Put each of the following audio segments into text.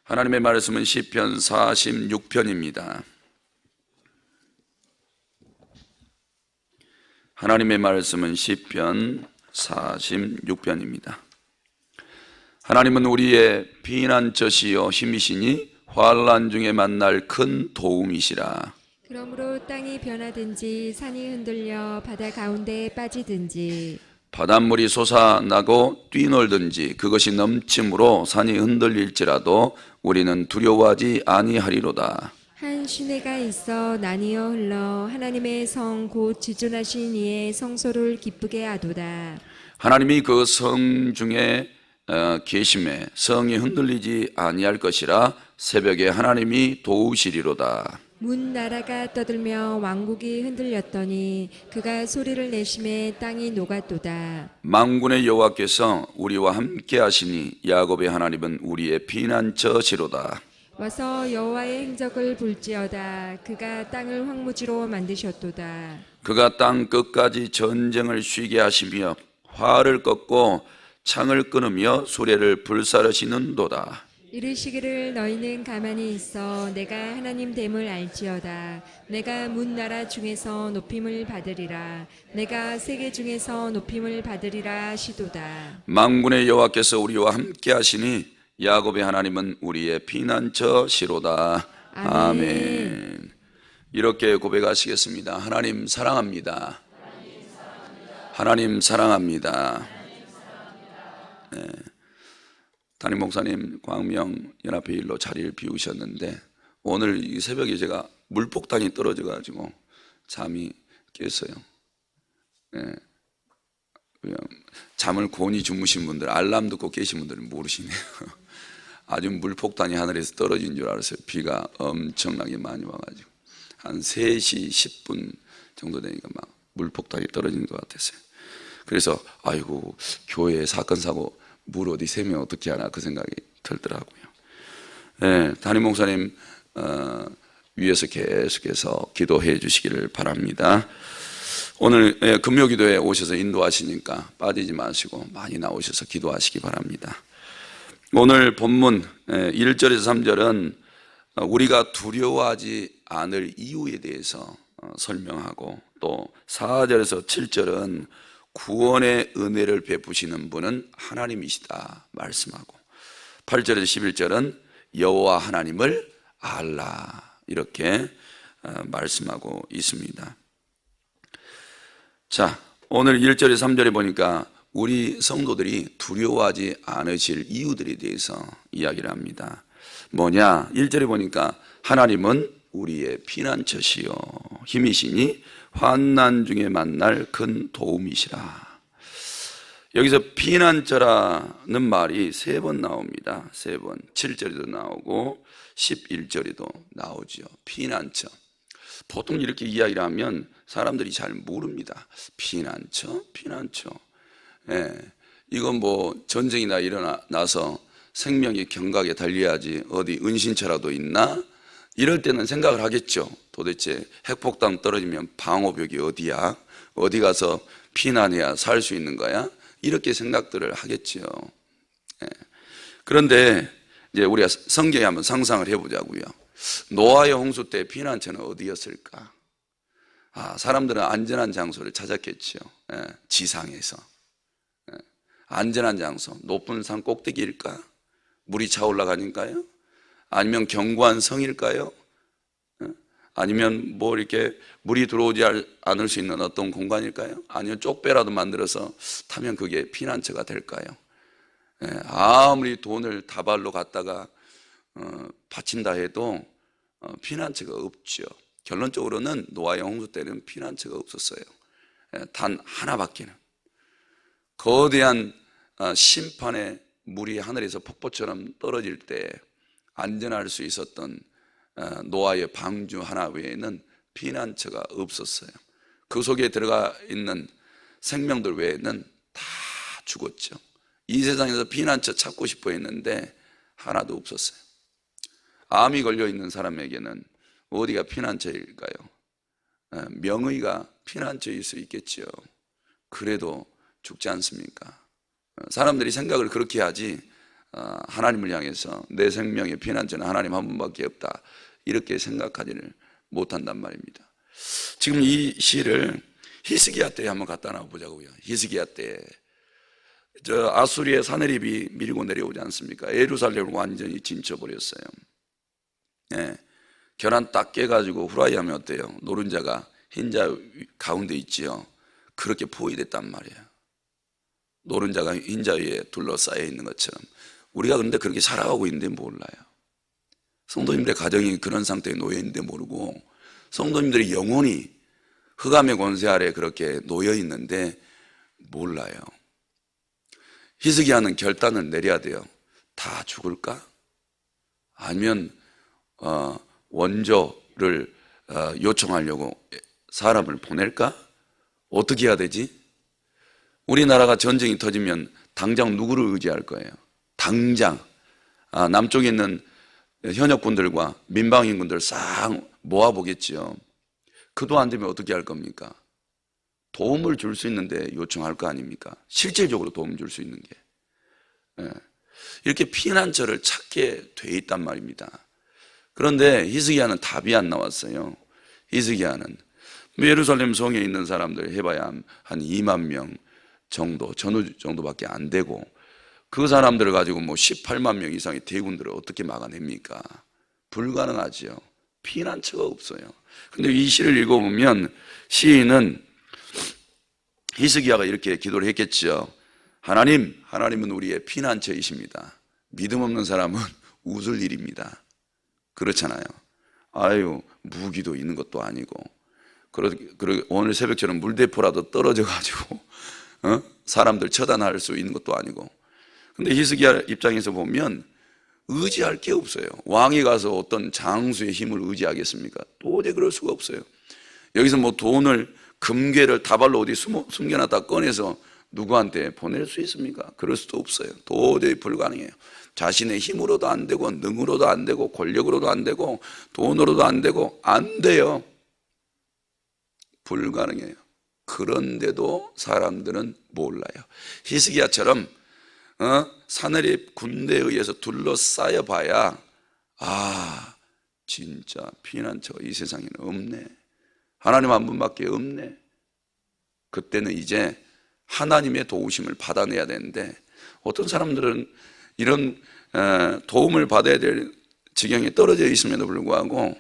하나님의 말씀은 시편 46편입니다. 하나님의 말씀은 시편 46편입니다. 하나님은 우리의 피난처시요 힘이시니 환난 중에 만날 큰 도움이시라. 그러므로 땅이 변하든지 산이 흔들려 바다 가운데에 빠지든지 바닷물이 솟아나고 뛰놀든지 그것이 넘침으로 산이 흔들릴지라도 우리는 두려워하지 아니하리로다. 한 시내가 있어 나뉘어 흘러 하나님의 성 곧 지존하신 이의 성소를 기쁘게 하도다. 하나님이 그 성 중에 계심에 성이 흔들리지 아니할 것이라 새벽에 하나님이 도우시리로다. 문 나라가 떠들며 왕국이 흔들렸더니 그가 소리를 내심에 땅이 녹았도다. 만군의 여호와께서 우리와 함께 하시니 야곱의 하나님은 우리의 피난처시로다. 와서 여호와의 행적을 볼지어다. 그가 땅을 황무지로 만드셨도다. 그가 땅 끝까지 전쟁을 쉬게 하시며 활을 꺾고 창을 끊으며 수레를 불사르시는도다. 이르시기를 너희는 가만히 있어 내가 하나님 됨을 알지어다. 내가 문 나라 중에서 높임을 받으리라. 내가 세계 중에서 높임을 받으리라 하시도다. 만군의 여호와께서 우리와 함께 하시니 야곱의 하나님은 우리의 피난처시로다. 아멘. 이렇게 고백하시겠습니다. 하나님 사랑합니다. 하나님 사랑합니다. 네. 담임 목사님 광명연합회 일로 자리를 비우셨는데 오늘 이 새벽에 제가 물폭탄이 떨어져 가지고 잠이 깼어요. 네. 그냥 잠을 곤히 주무신 분들, 알람 듣고 계신 분들은 모르시네요. 아주 물폭탄이 하늘에서 떨어진 줄 알았어요. 비가 엄청나게 많이 와가지고 한 3시 10분 정도 되니까 막 물폭탄이 떨어지는 것 같았어요. 그래서 아이고 교회에 사건 사고 물 어디 새면 어떻게 하나 그 생각이 들더라고요. 네, 담임 목사님 위에서 계속해서 기도해 주시기를 바랍니다. 오늘 금요기도에 오셔서 인도하시니까 빠지지 마시고 많이 나오셔서 기도하시기 바랍니다. 오늘 본문 1절에서 3절은 우리가 두려워하지 않을 이유에 대해서 설명하고 또 4절에서 7절은 구원의 은혜를 베푸시는 분은 하나님이시다 말씀하고 8절에서 11절은 여호와 하나님을 알라 이렇게 말씀하고 있습니다. 자, 오늘 1절에서 3절에 보니까 우리 성도들이 두려워하지 않으실 이유들에 대해서 이야기를 합니다. 뭐냐? 1절에 보니까 하나님은 우리의 피난처시요 힘이시니 환난 중에 만날 큰 도움이시라. 여기서 피난처라는 말이 3번 나옵니다. 3번. 7절에도 나오고 11절에도 나오죠. 피난처. 보통 이렇게 이야기를 하면 사람들이 잘 모릅니다. 피난처? 예, 이건 뭐 전쟁이나 일어나서 생명이 경각에 달려야지 어디 은신처라도 있나? 이럴 때는 생각을 하겠죠. 도대체 핵폭탄 떨어지면 방어벽이 어디야? 어디 가서 피난해야 살 수 있는 거야? 이렇게 생각들을 하겠죠. 예. 그런데 이제 우리가 성경에 한번 상상을 해보자고요. 노아의 홍수 때 피난처는 어디였을까? 사람들은 안전한 장소를 찾았겠죠. 예, 지상에서. 예, 안전한 장소, 높은 산 꼭대기일까? 물이 차 올라가니까요? 아니면 견고한 성일까요? 예? 아니면 뭐 이렇게 물이 들어오지 않을 수 있는 어떤 공간일까요? 아니면 쪽배라도 만들어서 타면 그게 피난처가 될까요? 예, 아무리 돈을 다발로 갖다가 바친다 해도 피난처가 없죠. 결론적으로는 노아의 홍수 때는 피난처가 없었어요. 단 하나밖에는. 거대한 심판의 물이 하늘에서 폭포처럼 떨어질 때 안전할 수 있었던 노아의 방주 하나 외에는 피난처가 없었어요. 그 속에 들어가 있는 생명들 외에는 다 죽었죠. 이 세상에서 피난처 찾고 싶어 했는데 하나도 없었어요. 암이 걸려 있는 사람에게는 어디가 피난처일까요? 명의가 피난처일 수 있겠죠. 그래도 죽지 않습니까? 사람들이 생각을 그렇게 하지 하나님을 향해서 내 생명의 피난처는 하나님 한 분밖에 없다, 이렇게 생각하지를 못한단 말입니다. 지금 이 시를 히스기야 때에 한번 갖다 놔보자고요. 히스기야 때 저 아수리의 사내립이 밀고 내려오지 않습니까? 예루살렘을 완전히 진쳐버렸어요. 예, 계란 딱 깨가지고 후라이 하면 어때요? 노른자가 흰자 가운데 있지요. 그렇게 포위됐단 말이에요. 노른자가 흰자 위에 둘러싸여 있는 것처럼 우리가 그런데 그렇게 살아가고 있는데 몰라요. 성도님들의 가정이 그런 상태에 놓여 있는데 모르고, 성도님들의 영혼이 흑암의 권세 아래 그렇게 놓여 있는데 몰라요. 히스기야는 결단을 내려야 돼요. 다 죽을까? 아니면 원조를 요청하려고 사람을 보낼까? 어떻게 해야 되지? 우리나라가 전쟁이 터지면 당장 누구를 의지할 거예요? 당장 남쪽에 있는 현역군들과 민방위군들 싹 모아보겠지요. 그도 안 되면 어떻게 할 겁니까? 도움을 줄 수 있는데 요청할 거 아닙니까? 실질적으로 도움 줄 수 있는 게. 이렇게 피난처를 찾게 돼 있단 말입니다. 그런데 히스기야는 답이 안 나왔어요. 히스기야는 예루살렘 성에 있는 사람들 해봐야 한 2만 명 정도, 전후 정도밖에 안 되고, 그 사람들을 가지고 뭐 18만 명 이상의 대군들을 어떻게 막아냅니까? 불가능하지요. 피난처가 없어요. 근데 이 시를 읽어보면 시인은, 히스기야가 이렇게 기도를 했겠죠. 하나님은 우리의 피난처이십니다. 믿음 없는 사람은 웃을 일입니다. 그렇잖아요. 아유, 무기도 있는 것도 아니고, 오늘 새벽처럼 물대포라도 떨어져가지고 사람들 처단할 수 있는 것도 아니고. 근데 히스기야 입장에서 보면 의지할 게 없어요. 왕이 가서 어떤 장수의 힘을 의지하겠습니까? 도저히 그럴 수가 없어요. 여기서 뭐 돈을, 금괴를 다발로 어디 숨겨놨다 꺼내서 누구한테 보낼 수 있습니까? 그럴 수도 없어요. 도저히 불가능해요. 자신의 힘으로도 안 되고, 능으로도 안 되고, 권력으로도 안 되고, 돈으로도 안 되고, 안 돼요. 불가능해요. 그런데도 사람들은 몰라요. 히스기야처럼 사내립 군대에 의해서 둘러싸여 봐야, 진짜 피난처가 이 세상에는 없네, 하나님 한 분밖에 없네. 그때는 이제 하나님의 도우심을 받아내야 되는데, 어떤 사람들은 이런 도움을 받아야 될 지경에 떨어져 있음에도 불구하고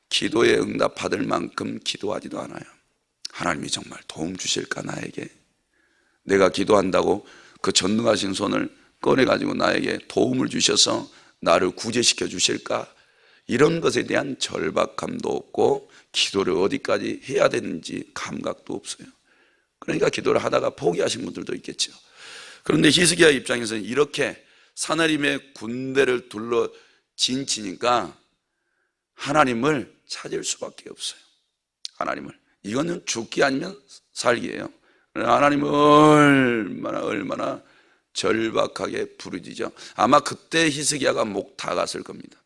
기도에 응답 받을 만큼 기도하지도 않아요. 하나님이 정말 도움 주실까 나에게? 내가 기도한다고 그 전능하신 손을 꺼내가지고 나에게 도움을 주셔서 나를 구제시켜 주실까? 이런 것에 대한 절박함도 없고, 기도를 어디까지 해야 되는지 감각도 없어요. 그러니까 기도를 하다가 포기하신 분들도 있겠죠. 그런데 히스기야 입장에서는 이렇게 사내림의 군대를 둘러 진치니까 하나님을 찾을 수밖에 없어요. 하나님을. 이거는 죽기 아니면 살기예요. 하나님을 얼마나 절박하게 부르짖죠. 아마 그때 히스기야가 목 다 갔을 겁니다.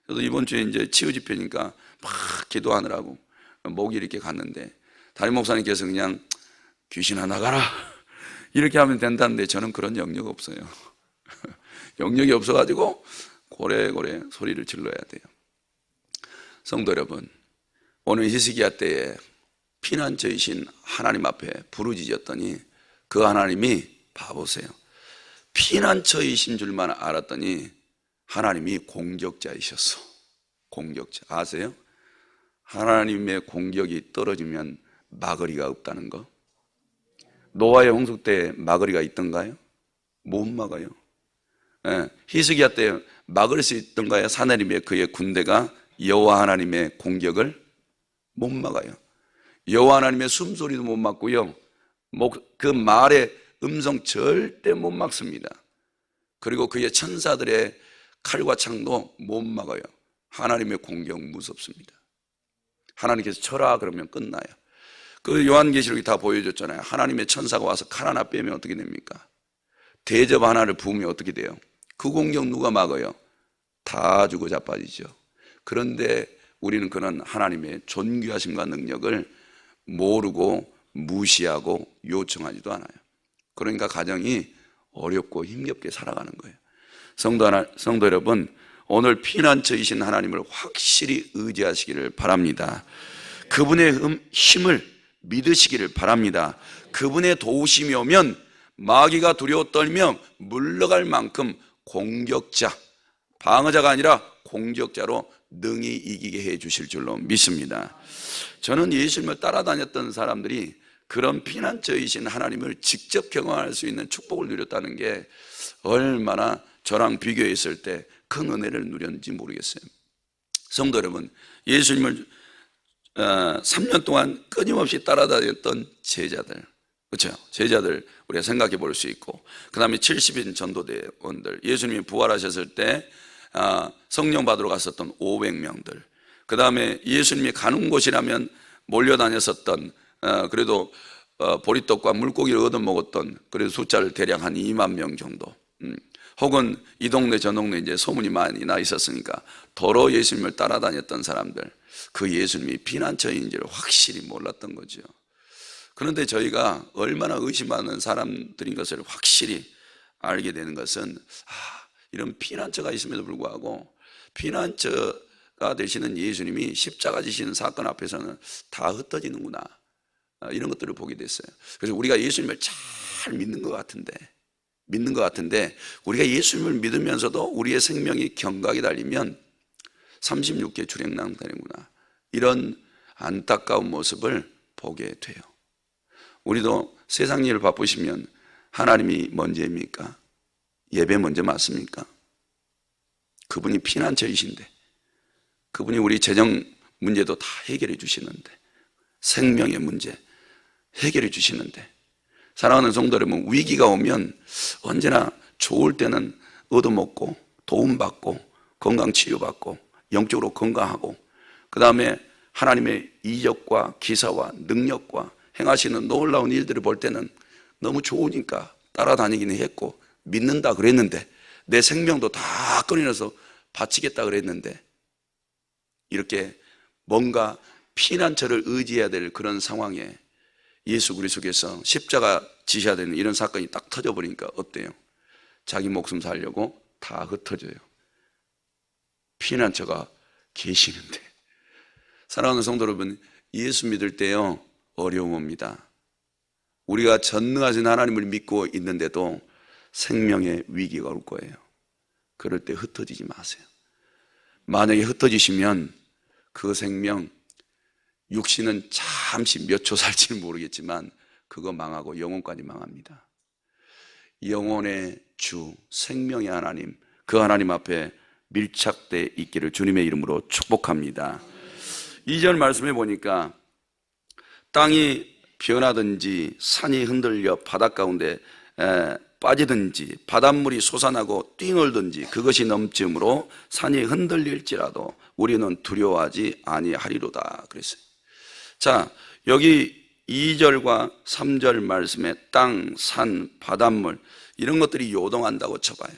저도 이번 주에 이제 치유 집회니까 막 기도하느라고 목이 이렇게 갔는데, 담임 목사님께서 그냥 귀신아 나가라 이렇게 하면 된다는데, 저는 그런 영역 없어요. 영역이 없어가지고 고래고래 소리를 질러야 돼요. 성도 여러분, 오늘 히스기야 때에 피난처이신 하나님 앞에 부르짖었더니, 그 하나님이 봐보세요, 피난처이신 줄만 알았더니 하나님이 공격자이셨어. 공격자. 아세요? 하나님의 공격이 떨어지면 마거리가 없다는 거. 노아의 홍수 때 마거리가 있던가요? 못 막아요. 히스기야 때 막을 수 있던가요? 사내림의 그의 군대가 여호와 하나님의 공격을 못 막아요. 여호와 하나님의 숨소리도 못 막고요, 그 말의 음성 절대 못 막습니다. 그리고 그의 천사들의 칼과 창도 못 막아요. 하나님의 공격 무섭습니다. 하나님께서 쳐라 그러면 끝나요. 그 요한계시록이 다 보여줬잖아요. 하나님의 천사가 와서 칼 하나 빼면 어떻게 됩니까? 대접 하나를 부으면 어떻게 돼요? 그 공격 누가 막아요? 다 죽어 자빠지죠. 그런데 우리는 그런 하나님의 존귀하심과 능력을 모르고 무시하고 요청하지도 않아요. 그러니까 가정이 어렵고 힘겹게 살아가는 거예요. 성도 여러분, 오늘 피난처이신 하나님을 확실히 의지하시기를 바랍니다. 그분의 힘을 믿으시기를 바랍니다. 그분의 도우심이 오면 마귀가 두려워 떨며 물러갈 만큼 공격자, 방어자가 아니라 공격자로 능히 이기게 해 주실 줄로 믿습니다. 저는 예수님을 따라다녔던 사람들이 그런 피난처이신 하나님을 직접 경험할 수 있는 축복을 누렸다는 게 얼마나 저랑 비교했을 때 큰 은혜를 누렸는지 모르겠어요. 성도 여러분, 예수님을 3년 동안 끊임없이 따라다녔던 제자들, 그렇죠? 제자들 우리가 생각해 볼 수 있고, 그 다음에 70인 전도대원들, 예수님이 부활하셨을 때 성령 받으러 갔었던 500명들, 그 다음에 예수님이 가는 곳이라면 몰려다녔었던 그래도 보리떡과 물고기를 얻어먹었던 그래도 숫자를 대략 한 2만 명 정도, 혹은 이 동네 저 동네 이제 소문이 많이 나 있었으니까 도로 예수님을 따라다녔던 사람들, 그 예수님이 피난처인지를 확실히 몰랐던 거죠. 그런데 저희가 얼마나 의심하는 사람들인 것을 확실히 알게 되는 것은 이런 피난처가 있음에도 불구하고 피난처가 되시는 예수님이 십자가 지시는 사건 앞에서는 다 흩어지는구나, 이런 것들을 보게 됐어요. 그래서 우리가 예수님을 잘 믿는 것 같은데 우리가 예수님을 믿으면서도 우리의 생명이 경각에 달리면 36개 주랭랑 되는구나, 이런 안타까운 모습을 보게 돼요. 우리도 세상 일을 바쁘시면 하나님이 먼저입니까? 예배 먼저 맞습니까? 그분이 피난처이신데, 그분이 우리 재정 문제도 다 해결해 주시는데, 생명의 문제 해결해 주시는데, 사랑하는 성도 여러분, 위기가 오면 언제나 좋을 때는 얻어먹고 도움받고 건강치유받고 영적으로 건강하고, 그 다음에 하나님의 이적과 기사와 능력과 행하시는 놀라운 일들을 볼 때는 너무 좋으니까 따라다니기는 했고 믿는다 그랬는데, 내 생명도 다 끊어내서 바치겠다 그랬는데, 이렇게 뭔가 피난처를 의지해야 될 그런 상황에 예수 그리스도께서 십자가 지셔야 되는 이런 사건이 딱 터져버리니까 어때요? 자기 목숨 살려고 다 흩어져요. 피난처가 계시는데. 사랑하는 성도 여러분, 예수 믿을 때요 어려움 옵니다. 우리가 전능하신 하나님을 믿고 있는데도 생명의 위기가 올 거예요. 그럴 때 흩어지지 마세요. 만약에 흩어지시면 그 생명, 육신은 잠시 몇 초 살지는 모르겠지만 그거 망하고 영혼까지 망합니다. 영혼의 주, 생명의 하나님, 그 하나님 앞에 밀착돼 있기를 주님의 이름으로 축복합니다. 2절 말씀해 보니까 땅이 변하든지 산이 흔들려 바닷 가운데 빠지든지 바닷물이 솟아나고 뛰놀든지 그것이 넘침으로 산이 흔들릴지라도 우리는 두려워하지 아니하리로다 그랬어요. 자, 여기 2절과 3절 말씀에 땅, 산, 바닷물 이런 것들이 요동한다고 쳐봐요.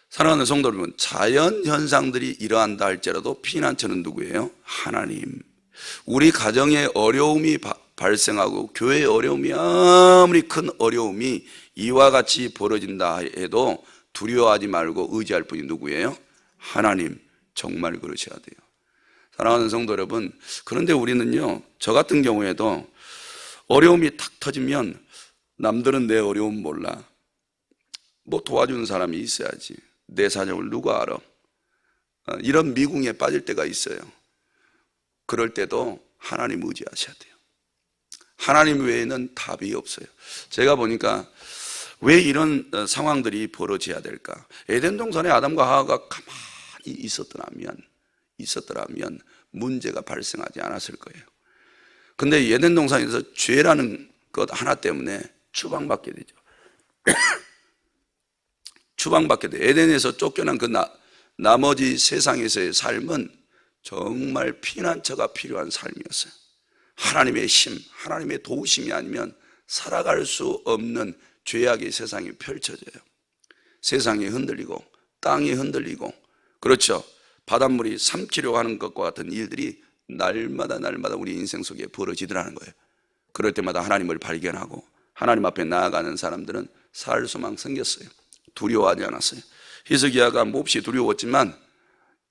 사랑하는 성도 여러분, 자연 현상들이 일어난다 할지라도 피난처는 누구예요? 하나님. 우리 가정에 어려움이 발생하고 교회에 어려움이 아무리 큰 어려움이 이와 같이 벌어진다 해도 두려워하지 말고 의지할 분이 누구예요? 하나님. 정말 그러셔야 돼요. 사랑하는 성도 여러분, 그런데 우리는요, 저 같은 경우에도 어려움이 탁 터지면 남들은 내 어려움 몰라, 뭐 도와주는 사람이 있어야지, 내 사정을 누가 알아, 이런 미궁에 빠질 때가 있어요. 그럴 때도 하나님 의지하셔야 돼요. 하나님 외에는 답이 없어요. 제가 보니까 왜 이런 상황들이 벌어져야 될까? 에덴 동산에 아담과 하와가 가만히 있었더라면 문제가 발생하지 않았을 거예요. 근데 에덴 동산에서 죄라는 것 하나 때문에 추방받게 되죠. 추방받게 돼. 에덴에서 쫓겨난 그 나머지 세상에서의 삶은 정말 피난처가 필요한 삶이었어요. 하나님의 힘, 하나님의 도우심이 아니면 살아갈 수 없는 죄악의 세상이 펼쳐져요. 세상이 흔들리고 땅이 흔들리고, 그렇죠, 바닷물이 삼키려고 하는 것과 같은 일들이 날마다 우리 인생 속에 벌어지더라는 거예요. 그럴 때마다 하나님을 발견하고 하나님 앞에 나아가는 사람들은 살 소망 생겼어요. 두려워하지 않았어요. 히스기야가 몹시 두려웠지만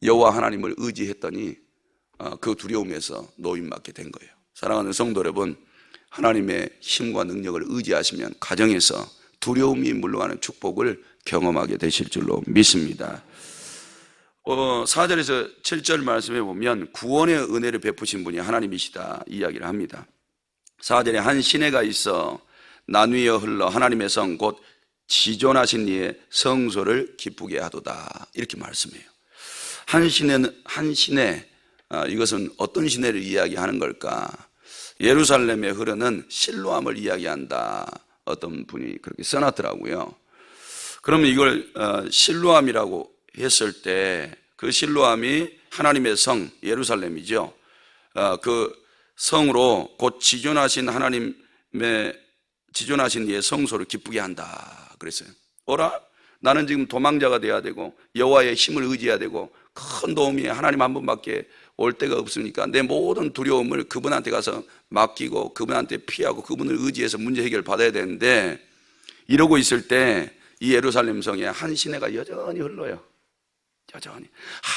여호와 하나님을 의지했더니 그 두려움에서 노임받게 된 거예요. 사랑하는 성도 여러분, 하나님의 힘과 능력을 의지하시면 가정에서 두려움이 물러가는 축복을 경험하게 되실 줄로 믿습니다. 4절에서 7절 말씀해 보면 구원의 은혜를 베푸신 분이 하나님이시다 이야기를 합니다. 4절에 한 시내가 있어 나뉘어 흘러 하나님의 성 곧 지존하신 이의 성소를 기쁘게 하도다 이렇게 말씀해요. 한 시내, 이것은 어떤 시내를 이야기하는 걸까? 예루살렘에 흐르는 실로암을 이야기한다. 어떤 분이 그렇게 써놨더라고요. 그러면 이걸 실로암이라고 했을 때 그 실로암이 하나님의 성 예루살렘이죠. 그 성으로 곧 지존하신 이의 성소를 기쁘게 한다 그랬어요. 어라? 나는 지금 도망자가 돼야 되고 여호와의 힘을 의지해야 되고 큰 도움이 하나님 한 분밖에 올 데가 없으니까 내 모든 두려움을 그분한테 가서 맡기고 그분한테 피하고 그분을 의지해서 문제 해결 받아야 되는데, 이러고 있을 때 이 예루살렘 성에 한 시내가 여전히 흘러요. 여전히.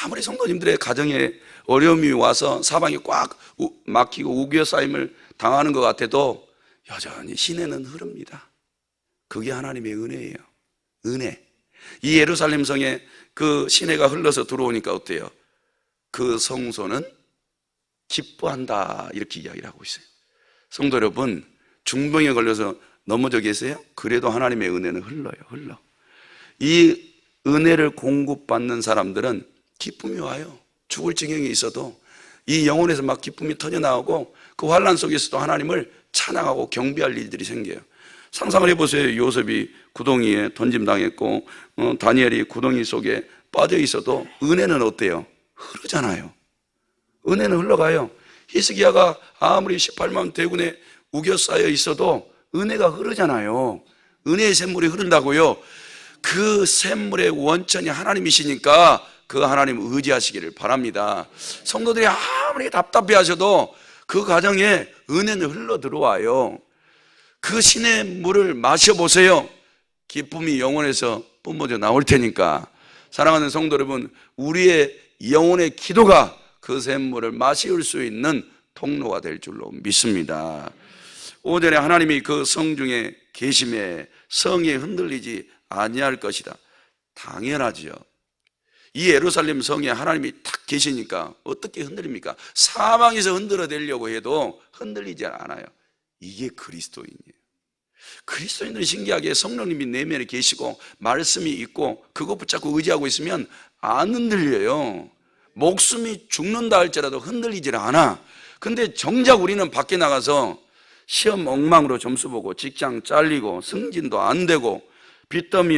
아무리 성도님들의 가정에 어려움이 와서 사방이 꽉 막히고 우겨싸임을 당하는 것 같아도 여전히 시내는 흐릅니다. 그게 하나님의 은혜예요. 은혜. 이 예루살렘 성에 그 시내가 흘러서 들어오니까 어때요? 그 성소는 기뻐한다 이렇게 이야기를 하고 있어요. 성도 여러분, 중병에 걸려서 넘어져 계세요? 그래도 하나님의 은혜는 흘러. 이 은혜를 공급받는 사람들은 기쁨이 와요. 죽을 지경에 있어도 이 영혼에서 막 기쁨이 터져나오고 그 환난 속에서도 하나님을 찬양하고 경배할 일들이 생겨요. 상상을 해보세요. 요셉이 구덩이에 던짐당했고 다니엘이 구덩이 속에 빠져 있어도 은혜는 어때요? 흐르잖아요. 은혜는 흘러가요. 히스기야가 아무리 18만 대군에 우겨싸여 있어도 은혜가 흐르잖아요. 은혜의 샘물이 흐른다고요. 그 샘물의 원천이 하나님이시니까 그 하나님 의지하시기를 바랍니다. 성도들이 아무리 답답해 하셔도 그 가정에 은혜는 흘러 들어와요. 그 신의 물을 마셔보세요. 기쁨이 영혼에서 뿜어져 나올 테니까. 사랑하는 성도 여러분, 우리의 영혼의 기도가 그 샘물을 마실 수 있는 통로가 될 줄로 믿습니다. 5절에 하나님이 그 성중에 계심에 성이 흔들리지 아니할 것이다. 당연하지요. 이 예루살렘 성에 하나님이 딱 계시니까 어떻게 흔들립니까? 사방에서 흔들어내려고 해도 흔들리지 않아요. 이게 그리스도인이에요. 그리스도인들은 신기하게 성령님이 내면에 계시고 말씀이 있고 그것 붙잡고 의지하고 있으면 안 흔들려요. 목숨이 죽는다 할지라도 흔들리질 않아. 근데 정작 우리는 밖에 나가서 시험 엉망으로 점수 보고 직장 잘리고 승진도 안 되고 빚더미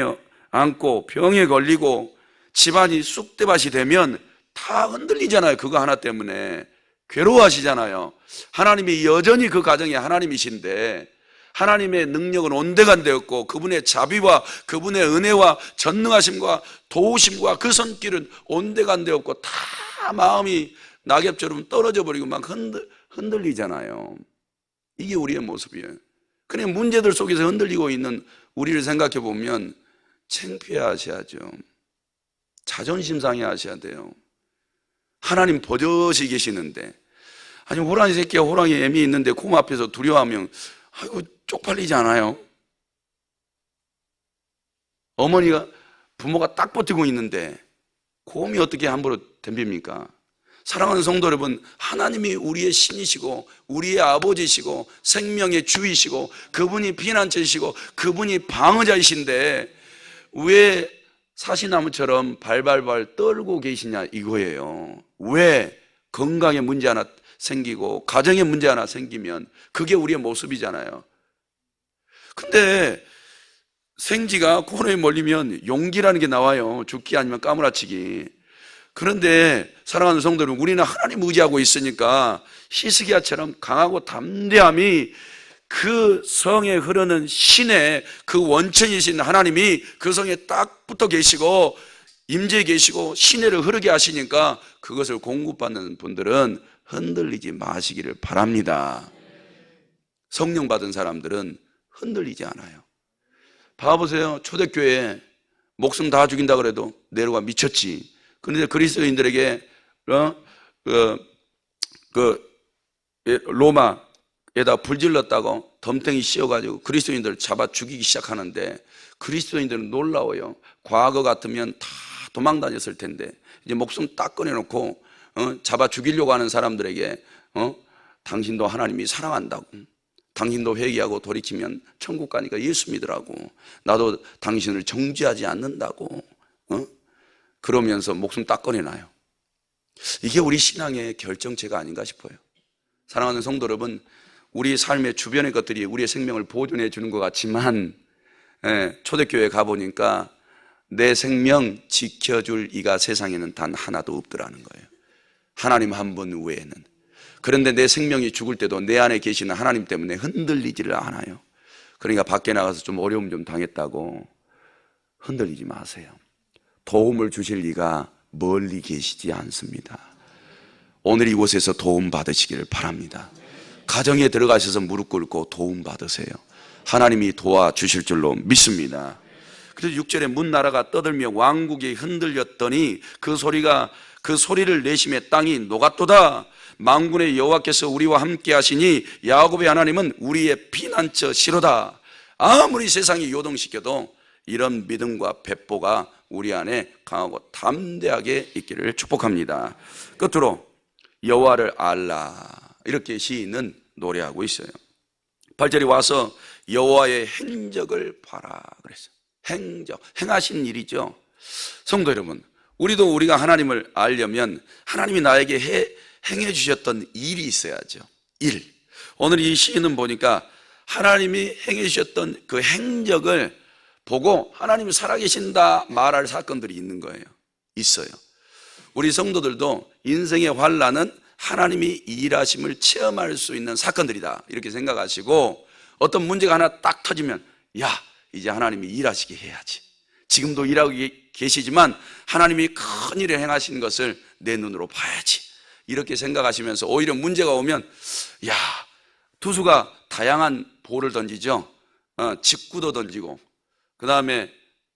안고 병에 걸리고 집안이 쑥대밭이 되면 다 흔들리잖아요. 그거 하나 때문에 괴로워하시잖아요. 하나님이 여전히 그 가정에 하나님이신데 하나님의 능력은 온데간데없고 그분의 자비와 그분의 은혜와 전능하심과 도우심과 그 손길은 온데간데없고 다 마음이 낙엽처럼 떨어져 버리고 막 흔들리잖아요. 이게 우리의 모습이에요. 그냥 문제들 속에서 흔들리고 있는 우리를 생각해 보면 창피해 하셔야죠. 자존심 상해 하셔야 돼요. 하나님 버젓이 계시는데, 아니 호랑이 새끼가 호랑이 애미 있는데 곰 앞에서 두려워하면 아이고 쪽팔리지 않아요? 어머니가 부모가 딱 버티고 있는데 곰이 어떻게 함부로 덤빕니까? 사랑하는 성도 여러분, 하나님이 우리의 신이시고 우리의 아버지시고 생명의 주이시고 그분이 피난처이시고 그분이 방어자이신데 왜 사시나무처럼 발발발 떨고 계시냐 이거예요. 왜 건강에 문제 하나 생기고 가정에 문제 하나 생기면 그게 우리의 모습이잖아요. 근데 생쥐가 코너에 몰리면 용기라는 게 나와요. 죽기 아니면 까무라치기. 그런데 사랑하는 성도 여러분, 우리는 하나님 의지하고 있으니까 히스기야처럼 강하고 담대함이 그 성에 흐르는 신의 그 원천이신 하나님이 그 성에 딱 붙어 계시고 임재해 계시고 시내를 흐르게 하시니까 그것을 공급받는 분들은 흔들리지 마시기를 바랍니다. 성령 받은 사람들은 흔들리지 않아요. 봐보세요. 초대교회 목숨 다 죽인다 그래도 네로가 미쳤지. 그런데 그리스도인들에게 로마에다 불질렀다고 덤탱이 씌워가지고 그리스도인들을 잡아 죽이기 시작하는데, 그리스도인들은 놀라워요. 과거 같으면 다 도망 다녔을 텐데 이제 목숨 딱 꺼내놓고 잡아 죽이려고 하는 사람들에게 당신도 하나님이 사랑한다고, 당신도 회개하고 돌이키면 천국 가니까 예수 믿으라고, 나도 당신을 정죄하지 않는다고 그러면서 목숨 딱 꺼내놔요. 이게 우리 신앙의 결정체가 아닌가 싶어요. 사랑하는 성도 여러분, 우리 삶의 주변의 것들이 우리의 생명을 보존해 주는 것 같지만, 초대교회에 가보니까 내 생명 지켜줄 이가 세상에는 단 하나도 없더라는 거예요. 하나님 한 분 외에는. 그런데 내 생명이 죽을 때도 내 안에 계시는 하나님 때문에 흔들리지를 않아요. 그러니까 밖에 나가서 좀 어려움 좀 당했다고 흔들리지 마세요. 도움을 주실 이가 멀리 계시지 않습니다. 오늘 이곳에서 도움 받으시기를 바랍니다. 가정에 들어가셔서 무릎 꿇고 도움 받으세요. 하나님이 도와주실 줄로 믿습니다. 그래서 6절에 문 나라가 떠들며 왕국이 흔들렸더니 그 소리를 내심에 땅이 녹았도다. 만군의 여호와께서 우리와 함께 하시니 야곱의 하나님은 우리의 피난처 시로다. 아무리 세상이 요동시켜도 이런 믿음과 배포가 우리 안에 강하고 담대하게 있기를 축복합니다. 끝으로 여호와를 알라, 이렇게 시인은 노래하고 있어요. 8절에 와서 여호와의 행적을 봐라 그랬어요. 행적, 행하신 일이죠. 성도 여러분, 우리가 하나님을 알려면 하나님이 나에게 행해 주셨던 일이 있어야죠. 일. 오늘 이 시인은 보니까 하나님이 행해 주셨던 그 행적을 보고 하나님이 살아계신다 말할 사건들이 있는 거예요. 있어요. 우리 성도들도 인생의 환난은 하나님이 일하심을 체험할 수 있는 사건들이다, 이렇게 생각하시고, 어떤 문제가 하나 딱 터지면 이제 하나님이 일하시게 해야지. 지금도 일하고 계시지만 하나님이 큰 일을 행하신 것을 내 눈으로 봐야지, 이렇게 생각하시면서 오히려 문제가 오면 투수가 다양한 볼을 던지죠. 직구도 던지고 그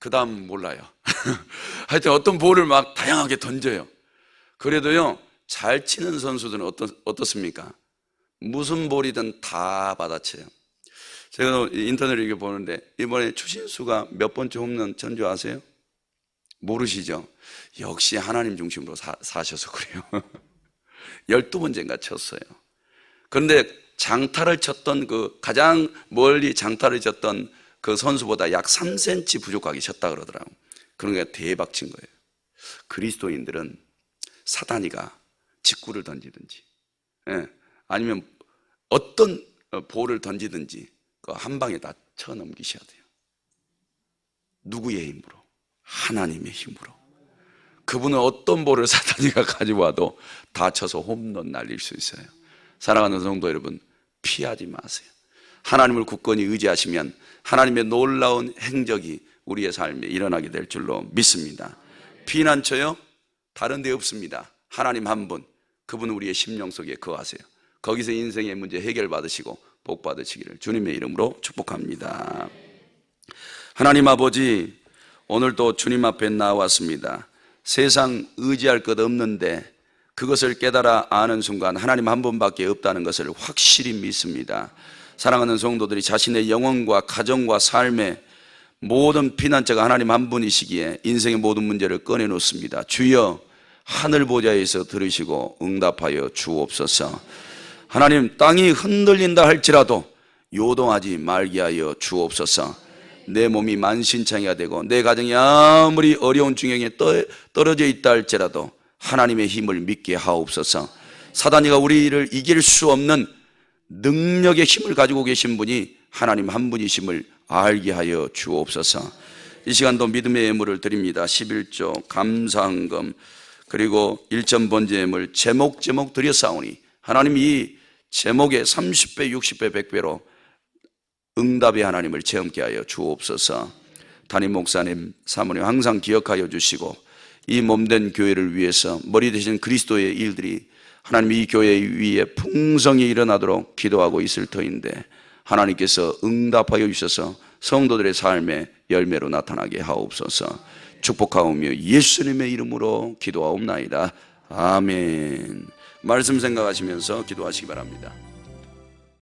다음 몰라요. 하여튼 어떤 볼을 막 다양하게 던져요. 그래도요, 잘 치는 선수들은 어떻습니까? 무슨 볼이든 다 받아쳐요. 제가 인터넷을 이렇게 보는데 이번에 추신수가 몇 번째 홈런 친 줄 아세요? 모르시죠? 역시 하나님 중심으로 사셔서 그래요. 12번째인가 쳤어요. 그런데 장타를 쳤던 가장 멀리 장타를 쳤던 그 선수보다 약 3cm 부족하게 쳤다 그러더라고요. 그러니까 대박 친 거예요. 그리스도인들은 사단이가 직구를 던지든지, 아니면 어떤 볼을 던지든지 그 한 방에 다 쳐넘기셔야 돼요. 누구의 힘으로? 하나님의 힘으로. 그분은 어떤 볼을 사단이가 가지고 와도 다 쳐서 홈런 날릴 수 있어요. 사랑하는 성도 여러분, 피하지 마세요. 하나님을 굳건히 의지하시면 하나님의 놀라운 행적이 우리의 삶에 일어나게 될 줄로 믿습니다. 피난처요? 다른 데 없습니다. 하나님 한 분, 그분은 우리의 심령 속에 거하세요. 거기서 인생의 문제 해결받으시고 복 받으시기를 주님의 이름으로 축복합니다. 하나님 아버지, 오늘도 주님 앞에 나왔습니다. 세상 의지할 것 없는데 그것을 깨달아 아는 순간 하나님 한 분밖에 없다는 것을 확실히 믿습니다. 사랑하는 성도들이 자신의 영혼과 가정과 삶의 모든 피난처가 하나님 한 분이시기에 인생의 모든 문제를 꺼내놓습니다. 주여, 하늘 보좌에서 들으시고 응답하여 주옵소서. 하나님, 땅이 흔들린다 할지라도 요동하지 말게 하여 주옵소서. 내 몸이 만신창이가 되고 내 가정이 아무리 어려운 중형에 떨어져 있다 할지라도 하나님의 힘을 믿게 하옵소서. 사단이가 우리를 이길 수 없는 능력의 힘을 가지고 계신 분이 하나님 한 분이심을 알게 하여 주옵소서. 이 시간도 믿음의 예물을 드립니다. 11조 감사헌금 그리고 1점 번제 예물 제목 드렸사오니 하나님 이 제목에 30배 60배 100배로 응답의 하나님을 체험케 하여 주옵소서. 담임 목사님 사모님 항상 기억하여 주시고 이 몸된 교회를 위해서 머리 되신 그리스도의 일들이 하나님 이 교회 위에 풍성히 일어나도록 기도하고 있을 터인데 하나님께서 응답하여 주셔서 성도들의 삶의 열매로 나타나게 하옵소서. 축복하오며 예수님의 이름으로 기도하옵나이다. 아멘. 말씀 생각하시면서 기도하시기 바랍니다.